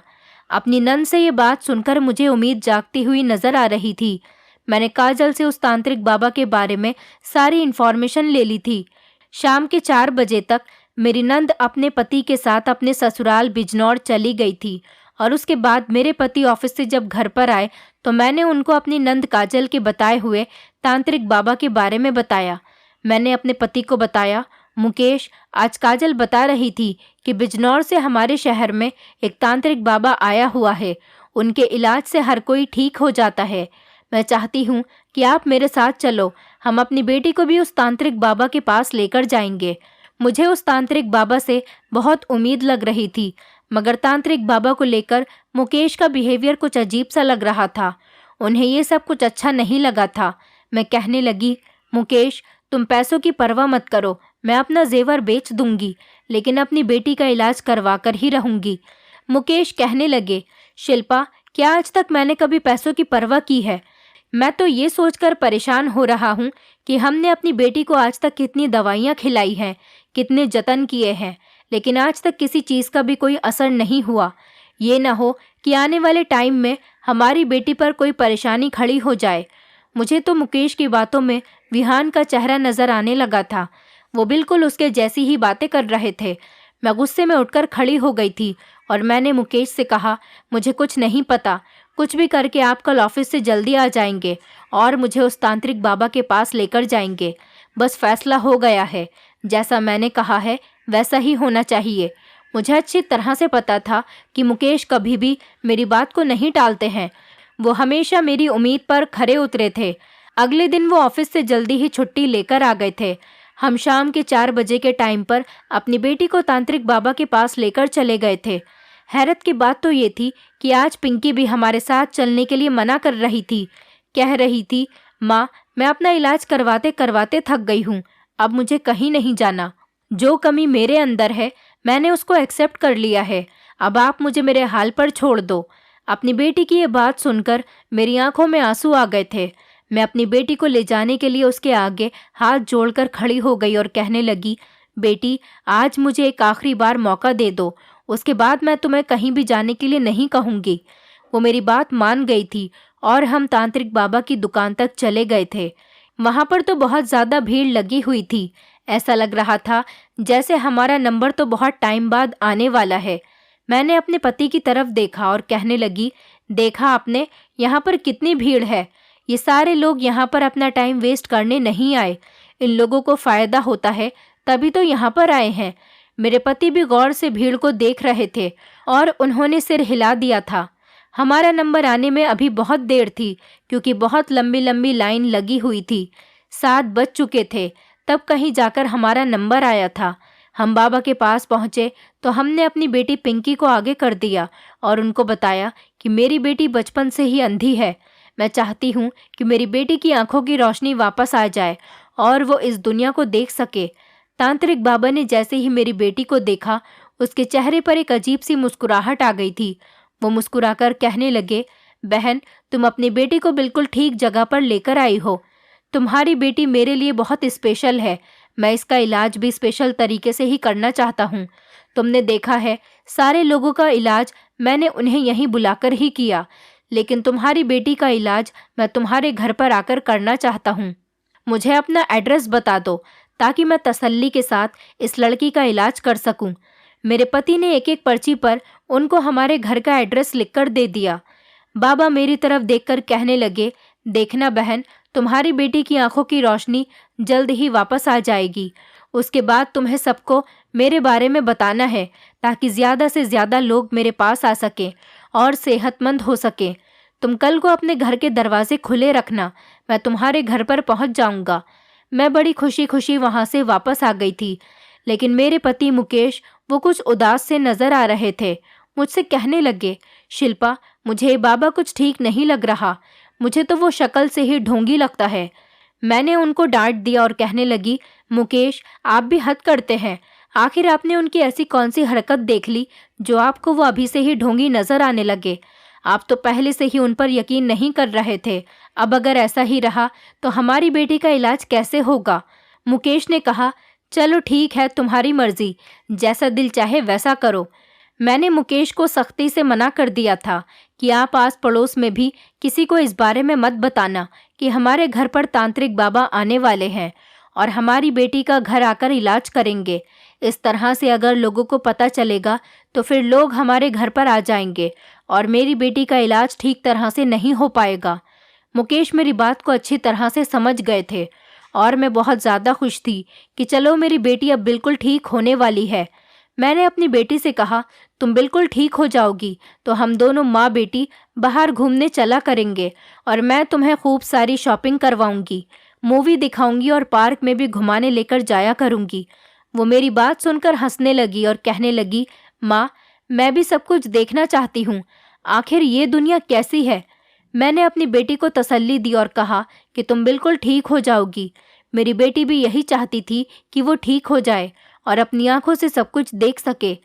अपनी नंद से ये बात सुनकर मुझे उम्मीद जागती हुई नज़र आ रही थी। मैंने काजल से उस तांत्रिक बाबा के बारे में सारी इन्फॉर्मेशन ले ली थी। शाम के 4 बजे तक मेरी नंद अपने पति के साथ अपने ससुराल बिजनौर चली गई थी और उसके बाद मेरे पति ऑफिस से जब घर पर आए तो मैंने उनको अपनी नंद काजल के बताए हुए तांत्रिक बाबा के बारे में बताया। मैंने अपने पति को बताया, मुकेश, आज काजल बता रही थी कि बिजनौर से हमारे शहर में एक तांत्रिक बाबा आया हुआ है। उनके इलाज से हर कोई ठीक हो जाता है। मैं चाहती हूँ कि आप मेरे साथ चलो। हम अपनी बेटी को भी उस तांत्रिक बाबा के पास लेकर जाएंगे। मुझे उस तांत्रिक बाबा से बहुत उम्मीद लग रही थी, मगर तांत्रिक बाबा को लेकर मुकेश का बिहेवियर कुछ अजीब सा लग रहा था। उन्हें ये सब कुछ अच्छा नहीं लगा था। मैं कहने लगी, मुकेश, तुम पैसों की परवाह मत करो, मैं अपना जेवर बेच दूंगी, लेकिन अपनी बेटी का इलाज करवा कर ही रहूंगी। मुकेश कहने लगे, शिल्पा, क्या आज तक मैंने कभी पैसों की परवाह की है? मैं तो ये सोचकर परेशान हो रहा हूँ कि हमने अपनी बेटी को आज तक कितनी दवाइयाँ खिलाई हैं, कितने जतन किए हैं, लेकिन आज तक किसी चीज़ का भी कोई असर नहीं हुआ। ये ना हो कि आने वाले टाइम में हमारी बेटी पर कोई परेशानी खड़ी हो जाए। मुझे तो मुकेश की बातों में विहान का चेहरा नजर आने लगा था। वो बिल्कुल उसके जैसी ही बातें कर रहे थे। मैं गुस्से में उठकर खड़ी हो गई थी और मैंने मुकेश से कहा, मुझे कुछ नहीं पता, कुछ भी करके आप कल ऑफिस से जल्दी आ जाएंगे और मुझे उस तांत्रिक बाबा के पास लेकर जाएंगे। बस फैसला हो गया है, जैसा मैंने कहा है वैसा ही होना चाहिए। मुझे अच्छी तरह से पता था कि मुकेश कभी भी मेरी बात को नहीं टालते हैं। वो हमेशा मेरी उम्मीद पर खरे उतरे थे। अगले दिन वो ऑफिस से जल्दी ही छुट्टी लेकर आ गए थे। हम शाम के 4 बजे के टाइम पर अपनी बेटी को तांत्रिक बाबा के पास लेकर चले गए थे। हैरत की बात तो ये थी कि आज पिंकी भी हमारे साथ चलने के लिए मना कर रही थी। कह रही थी, माँ, मैं अपना इलाज करवाते करवाते थक गई हूँ, अब मुझे कहीं नहीं जाना। जो कमी मेरे अंदर है मैंने उसको एक्सेप्ट कर लिया है, अब आप मुझे मेरे हाल पर छोड़ दो। अपनी बेटी की ये बात सुनकर मेरी आंखों में आंसू आ गए थे। मैं अपनी बेटी को ले जाने के लिए उसके आगे हाथ जोड़कर खड़ी हो गई और कहने लगी, बेटी, आज मुझे एक आखिरी बार मौका दे दो, उसके बाद मैं तुम्हें कहीं भी जाने के लिए नहीं कहूँगी। वो मेरी बात मान गई थी और हम तांत्रिक बाबा की दुकान तक चले गए थे। वहाँ पर तो बहुत ज़्यादा भीड़ लगी हुई थी। ऐसा लग रहा था जैसे हमारा नंबर तो बहुत टाइम बाद आने वाला है। मैंने अपने पति की तरफ देखा और कहने लगी, देखा आपने, यहाँ पर कितनी भीड़ है। ये सारे लोग यहाँ पर अपना टाइम वेस्ट करने नहीं आए, इन लोगों को फ़ायदा होता है तभी तो यहाँ पर आए हैं। मेरे पति भी गौर से भीड़ को देख रहे थे और उन्होंने सिर हिला दिया था। हमारा नंबर आने में अभी बहुत देर थी क्योंकि बहुत लंबी लंबी लाइन लगी हुई थी। 7 बज चुके थे तब कहीं जाकर हमारा नंबर आया था। हम बाबा के पास पहुँचे तो हमने अपनी बेटी पिंकी को आगे कर दिया और उनको बताया कि मेरी बेटी बचपन से ही अंधी है। मैं चाहती हूँ कि मेरी बेटी की आंखों की रोशनी वापस आ जाए और वो इस दुनिया को देख सके। तांत्रिक बाबा ने जैसे ही मेरी बेटी को देखा, उसके चेहरे पर एक अजीब सी मुस्कुराहट आ गई थी। वो मुस्कुराकर कहने लगे, बहन, तुम अपनी बेटी को बिल्कुल ठीक जगह पर लेकर आई हो। तुम्हारी बेटी मेरे लिए बहुत स्पेशल है। मैं इसका इलाज भी स्पेशल तरीके से ही करना चाहता हूँ। तुमने देखा है, सारे लोगों का इलाज मैंने उन्हें यहीं बुलाकर ही किया, लेकिन तुम्हारी बेटी का इलाज मैं तुम्हारे घर पर आकर करना चाहता हूँ। मुझे अपना एड्रेस बता दो ताकि मैं तसल्ली के साथ इस लड़की का इलाज कर सकूं। मेरे पति ने एक एक पर्ची पर उनको हमारे घर का एड्रेस लिखकर दे दिया। बाबा मेरी तरफ देखकर कहने लगे, देखना बहन, तुम्हारी बेटी की आंखों की रोशनी जल्द ही वापस आ जाएगी। उसके बाद तुम्हें सबको मेरे बारे में बताना है ताकि ज़्यादा से ज़्यादा लोग मेरे पास आ सकें और सेहतमंद हो सकें। तुम कल को अपने घर के दरवाजे खुले रखना, मैं तुम्हारे घर पर पहुंच जाऊंगा। मैं बड़ी खुशी खुशी वहां से वापस आ गई थी, लेकिन मेरे पति मुकेश वो कुछ उदास से नजर आ रहे थे। मुझसे कहने लगे, शिल्पा, मुझे बाबा कुछ ठीक नहीं लग रहा, मुझे तो वो शक्ल से ही ढोंगी लगता है। मैंने उनको डांट दिया और कहने लगी, मुकेश, आप भी हद करते हैं। आखिर आपने उनकी ऐसी कौन सी हरकत देख ली जो आपको वो अभी से ही ढोंगी नजर आने लगे? आप तो पहले से ही उन पर यकीन नहीं कर रहे थे। अब अगर ऐसा ही रहा तो हमारी बेटी का इलाज कैसे होगा? मुकेश ने कहा, चलो ठीक है, तुम्हारी मर्जी, जैसा दिल चाहे वैसा करो। मैंने मुकेश को सख्ती से मना कर दिया था कि आप आस पड़ोस में भी किसी को इस बारे में मत बताना कि हमारे घर पर तांत्रिक बाबा आने वाले हैं और हमारी बेटी का घर आकर इलाज करेंगे। इस तरह से अगर लोगों को पता चलेगा तो फिर लोग हमारे घर पर आ जाएंगे और मेरी बेटी का इलाज ठीक तरह से नहीं हो पाएगा। मुकेश मेरी बात को अच्छी तरह से समझ गए थे और मैं बहुत ज़्यादा खुश थी कि चलो मेरी बेटी अब बिल्कुल ठीक होने वाली है। मैंने अपनी बेटी से कहा, तुम बिल्कुल ठीक हो जाओगी तो हम दोनों माँ बेटी बाहर घूमने चला करेंगे और मैं तुम्हें खूब सारी शॉपिंग करवाऊंगी, मूवी दिखाऊंगी और पार्क में भी घुमाने लेकर जाया करूंगी। वो मेरी बात सुनकर हंसने लगी और कहने लगी, माँ, मैं भी सब कुछ देखना चाहती हूँ, आखिर ये दुनिया कैसी है। मैंने अपनी बेटी को तसल्ली दी और कहा कि तुम बिल्कुल ठीक हो जाओगी। मेरी बेटी भी यही चाहती थी कि वो ठीक हो जाए और अपनी आंखों से सब कुछ देख सके।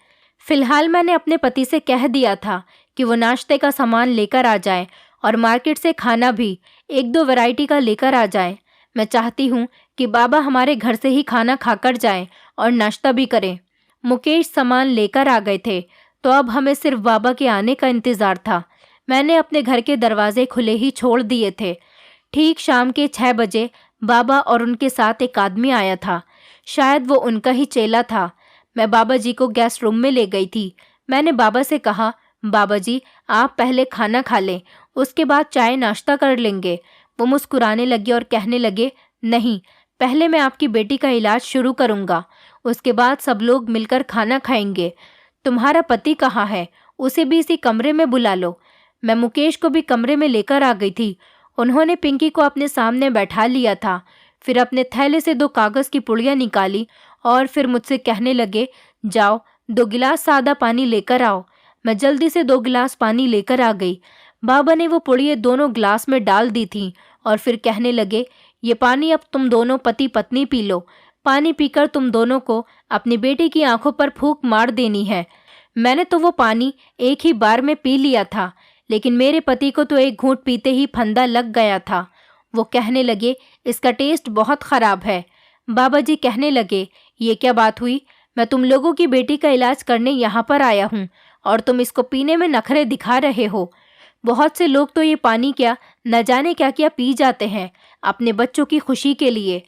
फिलहाल मैंने अपने पति से कह दिया था कि वो नाश्ते का सामान लेकर आ जाए और मार्केट से खाना भी 1-2 वैरायटी का लेकर आ जाए। मैं चाहती हूँ कि बाबा हमारे घर से ही खाना खाकर जाएं और नाश्ता भी करें। मुकेश सामान लेकर आ गए थे तो अब हमें सिर्फ बाबा के आने का इंतज़ार था। मैंने अपने घर के दरवाजे खुले ही छोड़ दिए थे। ठीक शाम के 6 बजे बाबा और उनके साथ एक आदमी आया था। शायद वो उनका ही चेला था। मैं बाबा जी को गेस्ट रूम में ले गई थी। मैंने बाबा से कहा, बाबा जी आप पहले खाना खा लें, उसके बाद चाय नाश्ता कर लेंगे। वो मुस्कुराने लगे और कहने लगे, नहीं, पहले मैं आपकी बेटी का इलाज शुरू करूंगा, उसके बाद सब लोग मिलकर खाना खाएंगे। तुम्हारा पति कहाँ है? उसे भी इसी कमरे में बुला लो। मैं मुकेश को भी कमरे में लेकर आ गई थी। उन्होंने पिंकी को अपने सामने बैठा लिया था। फिर अपने थैले से 2 कागज की पुड़ियाँ निकाली और फिर मुझसे कहने लगे, जाओ 2 गिलास सादा पानी लेकर आओ। मैं जल्दी से 2 गिलास पानी लेकर आ गई। बाबा ने वो पुड़िये दोनों गिलास में डाल दी थी और फिर कहने लगे, ये पानी अब तुम दोनों पति पत्नी पी लो। पानी पीकर तुम दोनों को अपनी बेटी की आंखों पर फूंक मार देनी है। मैंने तो वो पानी एक ही बार में पी लिया था, लेकिन मेरे पति को तो एक घूंट पीते ही फंदा लग गया था। वो कहने लगे, इसका टेस्ट बहुत खराब है। बाबा जी कहने लगे, ये क्या बात हुई? मैं तुम लोगों की बेटी का इलाज करने यहाँ पर आया हूँ और तुम इसको पीने में नखरे दिखा रहे हो। बहुत से लोग तो ये पानी क्या न जाने क्या क्या पी जाते हैं अपने बच्चों की खुशी के लिए।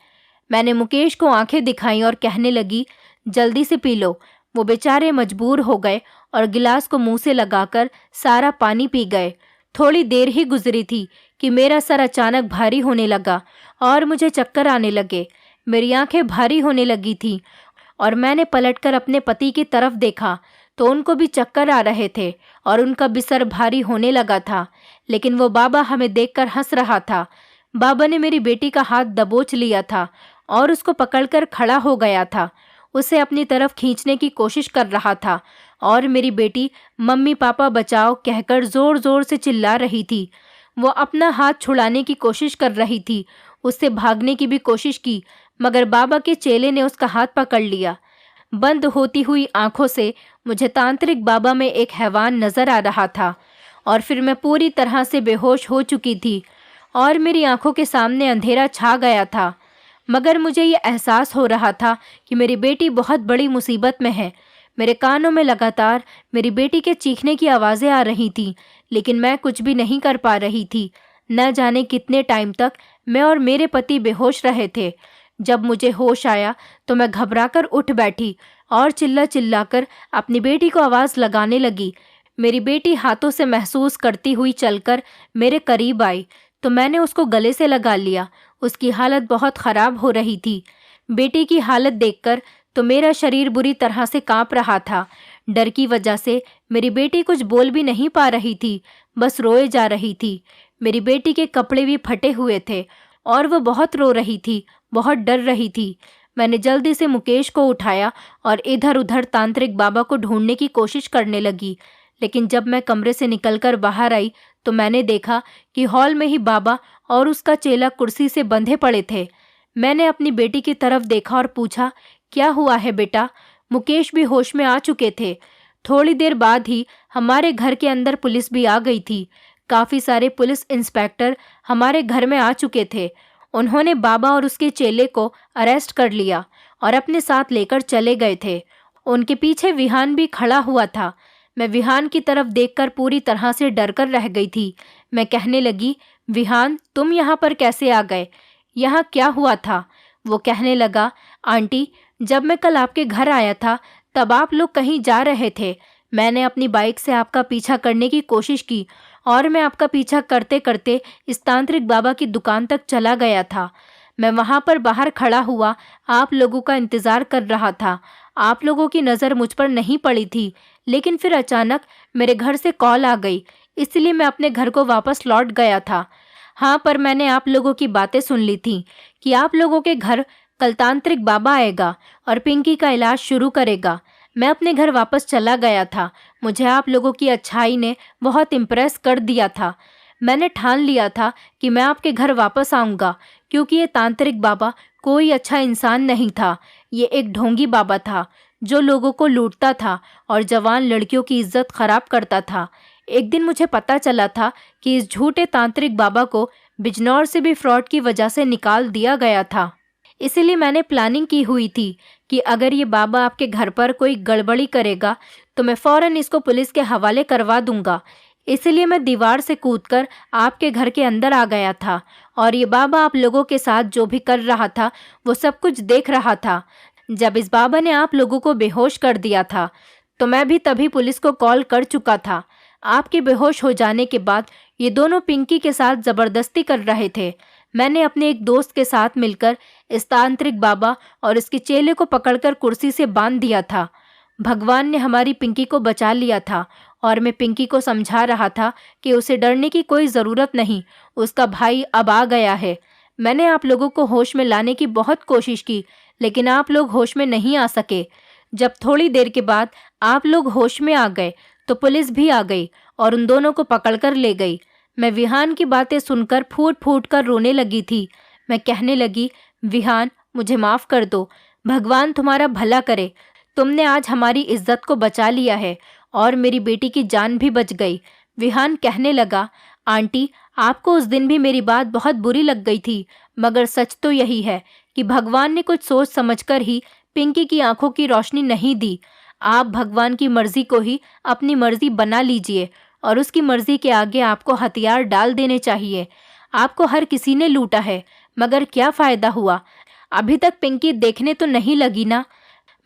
मैंने मुकेश को आंखें दिखाई और कहने लगी, जल्दी से पी लो। वो बेचारे मजबूर हो गए और गिलास को मुंह से लगाकर सारा पानी पी गए। थोड़ी देर ही गुजरी थी कि मेरा सर अचानक भारी होने लगा और मुझे चक्कर आने लगे। मेरी आंखें भारी होने लगी थी और मैंने पलटकर अपने पति की तरफ देखा तो उनको भी चक्कर आ रहे थे और उनका भी सर भारी होने लगा था। लेकिन वो बाबा हमें देखकर हंस रहा था। बाबा ने मेरी बेटी का हाथ दबोच लिया था और उसको पकड़कर खड़ा हो गया था। उसे अपनी तरफ खींचने की कोशिश कर रहा था और मेरी बेटी मम्मी पापा बचाओ कहकर जोर जोर से चिल्ला रही थी। वो अपना हाथ छुड़ाने की कोशिश कर रही थी, उससे भागने की भी कोशिश की, मगर बाबा के चेले ने उसका हाथ पकड़ लिया। बंद होती हुई आंखों से मुझे तांत्रिक बाबा में एक हैवान नजर आ रहा था और फिर मैं पूरी तरह से बेहोश हो चुकी थी और मेरी आंखों के सामने अंधेरा छा गया था। मगर मुझे ये एहसास हो रहा था कि मेरी बेटी बहुत बड़ी मुसीबत में है। मेरे कानों में लगातार मेरी बेटी के चीखने की आवाज़ें आ रही थीं, लेकिन मैं कुछ भी नहीं कर पा रही थी। न जाने कितने टाइम तक मैं और मेरे पति बेहोश रहे थे। जब मुझे होश आया तो मैं घबराकर उठ बैठी और चिल्ला चिल्लाकर अपनी बेटी को आवाज़ लगाने लगी। मेरी बेटी हाथों से महसूस करती हुई चलकर मेरे करीब आई तो मैंने उसको गले से लगा लिया। उसकी हालत बहुत ख़राब हो रही थी। बेटी की हालत देखकर तो मेरा शरीर बुरी तरह से कांप रहा था। डर की वजह से मेरी बेटी कुछ बोल भी नहीं पा रही थी, बस रोए जा रही थी। मेरी बेटी के कपड़े भी फटे हुए थे और वो बहुत रो रही थी, बहुत डर रही थी। मैंने जल्दी से मुकेश को उठाया और इधर उधर तांत्रिक बाबा को ढूंढने की कोशिश करने लगी। लेकिन जब मैं कमरे से निकलकर बाहर आई तो मैंने देखा कि हॉल में ही बाबा और उसका चेला कुर्सी से बंधे पड़े थे। मैंने अपनी बेटी की तरफ देखा और पूछा, क्या हुआ है बेटा? मुकेश भी होश में आ चुके थे। थोड़ी देर बाद ही हमारे घर के अंदर पुलिस भी आ गई थी। काफ़ी सारे पुलिस इंस्पेक्टर हमारे घर में आ चुके थे। उन्होंने बाबा और उसके चेले को अरेस्ट कर लिया और अपने साथ लेकर चले गए थे। उनके पीछे विहान भी खड़ा हुआ था। मैं विहान की तरफ देखकर पूरी तरह से डरकर रह गई थी। मैं कहने लगी, विहान तुम यहाँ पर कैसे आ गए? यहाँ क्या हुआ था? वो कहने लगा, आंटी जब मैं कल आपके घर आया था तब आप लोग कहीं जा रहे थे। मैंने अपनी बाइक से आपका पीछा करने की कोशिश की और मैं आपका पीछा करते करते इस तांत्रिक बाबा की दुकान तक चला गया था। मैं वहाँ पर बाहर खड़ा हुआ आप लोगों का इंतज़ार कर रहा था। आप लोगों की नज़र मुझ पर नहीं पड़ी थी, लेकिन फिर अचानक मेरे घर से कॉल आ गई, इसलिए मैं अपने घर को वापस लौट गया था। हाँ, पर मैंने आप लोगों की बातें सुन ली थी कि आप लोगों के घर कल तांत्रिक बाबा आएगा और पिंकी का इलाज शुरू करेगा। मैं अपने घर वापस चला गया था। मुझे आप लोगों की अच्छाई ने बहुत इम्प्रेस कर दिया था। मैंने ठान लिया था कि मैं आपके घर वापस आऊँगा, क्योंकि ये तांत्रिक बाबा कोई अच्छा इंसान नहीं था। ये एक ढोंगी बाबा था जो लोगों को लूटता था और जवान लड़कियों की इज्जत खराब करता था। एक दिन मुझे पता चला था कि इस झूठे तांत्रिक बाबा को बिजनौर से भी फ्रॉड की वजह से निकाल दिया गया था। इसीलिए मैंने प्लानिंग की हुई थी कि अगर ये बाबा आपके घर पर कोई गड़बड़ी करेगा तो मैं फ़ौरन इसको पुलिस के हवाले करवा दूंगा। इसलिए मैं दीवार से कूदकर आपके घर के अंदर आ गया था और ये बाबा आप लोगों के साथ जो भी कर रहा था वो सब कुछ देख रहा था। जब इस बाबा ने आप लोगों को बेहोश कर दिया था तो मैं भी तभी पुलिस को कॉल कर चुका था। आपके बेहोश हो जाने के बाद ये दोनों पिंकी के साथ ज़बरदस्ती कर रहे थे। मैंने अपने एक दोस्त के साथ मिलकर इस तांत्रिक बाबा और इसके चेले को पकड़कर कुर्सी से बांध दिया था। भगवान ने हमारी पिंकी को बचा लिया था और मैं पिंकी को समझा रहा था कि उसे डरने की कोई ज़रूरत नहीं, उसका भाई अब आ गया है। मैंने आप लोगों को होश में लाने की बहुत कोशिश की, लेकिन आप लोग होश में नहीं आ सके। जब थोड़ी देर के बाद आप लोग होश में आ गए तो पुलिस भी आ गई और उन दोनों को पकड़कर ले गई। मैं विहान की बातें सुनकर फूट फूट कर रोने लगी थी। मैं कहने लगी, विहान मुझे माफ़ कर दो, भगवान तुम्हारा भला करे। तुमने आज हमारी इज्जत को बचा लिया है और मेरी बेटी की जान भी बच गई। विहान कहने लगा, आंटी आपको उस दिन भी मेरी बात बहुत बुरी लग गई थी, मगर सच तो यही है कि भगवान ने कुछ सोच समझकर ही पिंकी की आंखों की रोशनी नहीं दी। आप भगवान की मर्जी को ही अपनी मर्जी बना लीजिए और उसकी मर्जी के आगे आपको हथियार डाल देने चाहिए। आपको हर किसी ने लूटा है, मगर क्या फ़ायदा हुआ? अभी तक पिंकी देखने तो नहीं लगी ना।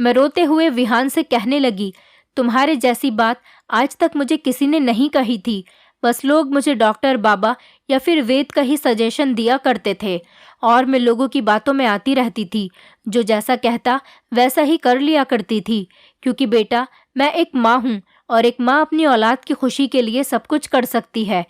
मैं रोते हुए विहान से कहने लगी, तुम्हारे जैसी बात आज तक मुझे किसी ने नहीं कही थी। बस लोग मुझे डॉक्टर बाबा या फिर वेद का ही सजेशन दिया करते थे और मैं लोगों की बातों में आती रहती थी। जो जैसा कहता वैसा ही कर लिया करती थी, क्योंकि बेटा मैं एक माँ हूँ और एक माँ अपनी औलाद की खुशी के लिए सब कुछ कर सकती है।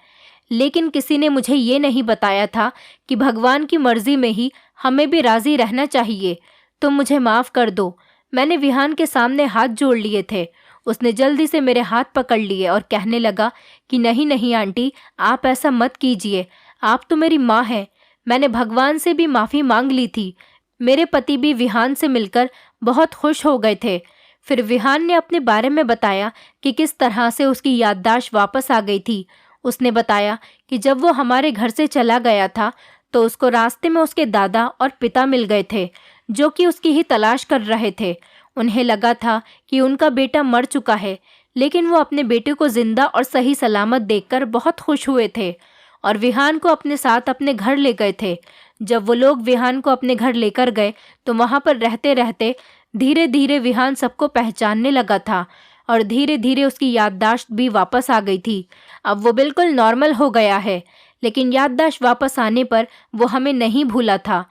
लेकिन किसी ने मुझे ये नहीं बताया था कि भगवान की मर्जी में ही हमें भी राज़ी रहना चाहिए। तुम मुझे माफ़ कर दो। मैंने विहान के सामने हाथ जोड़ लिए थे। उसने जल्दी से मेरे हाथ पकड़ लिए और कहने लगा कि नहीं नहीं आंटी, आप ऐसा मत कीजिए, आप तो मेरी माँ हैं। मैंने भगवान से भी माफ़ी मांग ली थी। मेरे पति भी विहान से मिलकर बहुत खुश हो गए थे। फिर विहान ने अपने बारे में बताया कि किस तरह से उसकी याददाश्त वापस आ गई थी। उसने बताया कि जब वो हमारे घर से चला गया था तो उसको रास्ते में उसके दादा और पिता मिल गए थे, जो कि उसकी ही तलाश कर रहे थे। उन्हें लगा था कि उनका बेटा मर चुका है, लेकिन वो अपने बेटे को जिंदा और सही सलामत देखकर बहुत खुश हुए थे और विहान को अपने साथ अपने घर ले गए थे। जब वो लोग विहान को अपने घर लेकर गए तो वहाँ पर रहते रहते धीरे धीरे विहान सबको पहचानने लगा था और धीरे धीरे उसकी याददाश्त भी वापस आ गई थी। अब वो बिल्कुल नॉर्मल हो गया है, लेकिन याददाश्त वापस आने पर वो हमें नहीं भूला था।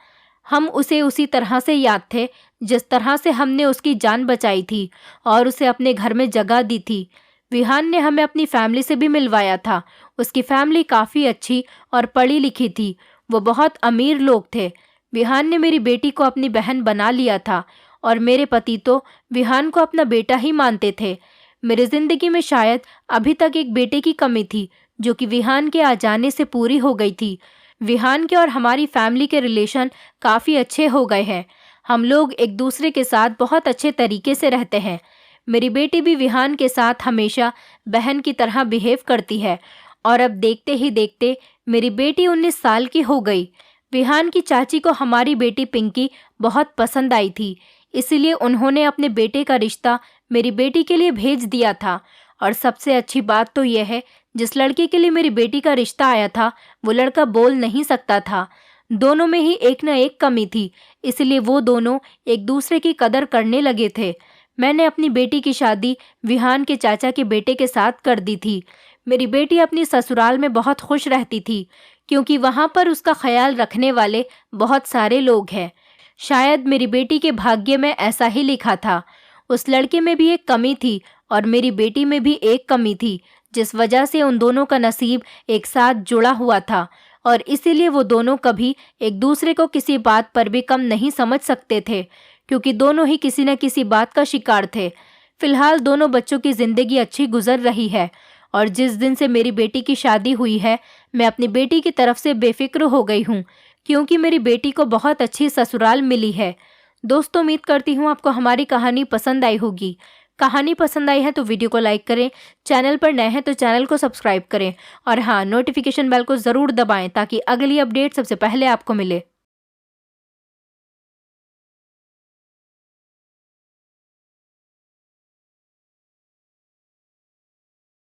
हम उसे उसी तरह से याद थे जिस तरह से हमने उसकी जान बचाई थी और उसे अपने घर में जगह दी थी। विहान ने हमें अपनी फैमिली से भी मिलवाया था। उसकी फैमिली काफ़ी अच्छी और पढ़ी लिखी थी। वो बहुत अमीर लोग थे। विहान ने मेरी बेटी को अपनी बहन बना लिया था और मेरे पति तो विहान को अपना बेटा ही मानते थे। मेरी ज़िंदगी में शायद अभी तक एक बेटे की कमी थी, जो कि विहान के आ जाने से पूरी हो गई थी। विहान के और हमारी फैमिली के रिलेशन काफ़ी अच्छे हो गए हैं। हम लोग एक दूसरे के साथ बहुत अच्छे तरीके से रहते हैं। मेरी बेटी भी विहान के साथ हमेशा बहन की तरह बिहेव करती है और अब देखते ही देखते मेरी बेटी 19 साल की हो गई। विहान की चाची को हमारी बेटी पिंकी बहुत पसंद आई थी, इसीलिए उन्होंने अपने बेटे का रिश्ता मेरी बेटी के लिए भेज दिया था। और सबसे अच्छी बात तो यह है, जिस लड़के के लिए मेरी बेटी का रिश्ता आया था वो लड़का बोल नहीं सकता था। दोनों में ही एक न एक कमी थी, इसलिए वो दोनों एक दूसरे की कदर करने लगे थे। मैंने अपनी बेटी की शादी विहान के चाचा के बेटे के साथ कर दी थी। मेरी बेटी अपनी ससुराल में बहुत खुश रहती थी, क्योंकि वहाँ पर उसका ख्याल रखने वाले बहुत सारे लोग हैं। शायद मेरी बेटी के भाग्य में ऐसा ही लिखा था। उस लड़के में भी एक कमी थी और मेरी बेटी में भी एक कमी थी, जिस वजह से उन दोनों का नसीब एक साथ जुड़ा हुआ था और इसीलिए वो दोनों कभी एक दूसरे को किसी बात पर भी कम नहीं समझ सकते थे, क्योंकि दोनों ही किसी न किसी बात का शिकार थे। फिलहाल दोनों बच्चों की ज़िंदगी अच्छी गुजर रही है और जिस दिन से मेरी बेटी की शादी हुई है मैं अपनी बेटी की तरफ से बेफिक्र हो गई हूँ, क्योंकि मेरी बेटी को बहुत अच्छी ससुराल मिली है। दोस्तों, उम्मीद करती हूँ आपको हमारी कहानी पसंद आई होगी। कहानी पसंद आई है तो वीडियो को लाइक करें, चैनल पर नए हैं तो चैनल को सब्सक्राइब करें और हाँ, नोटिफिकेशन बेल को ज़रूर दबाएं ताकि अगली अपडेट सबसे पहले आपको मिले।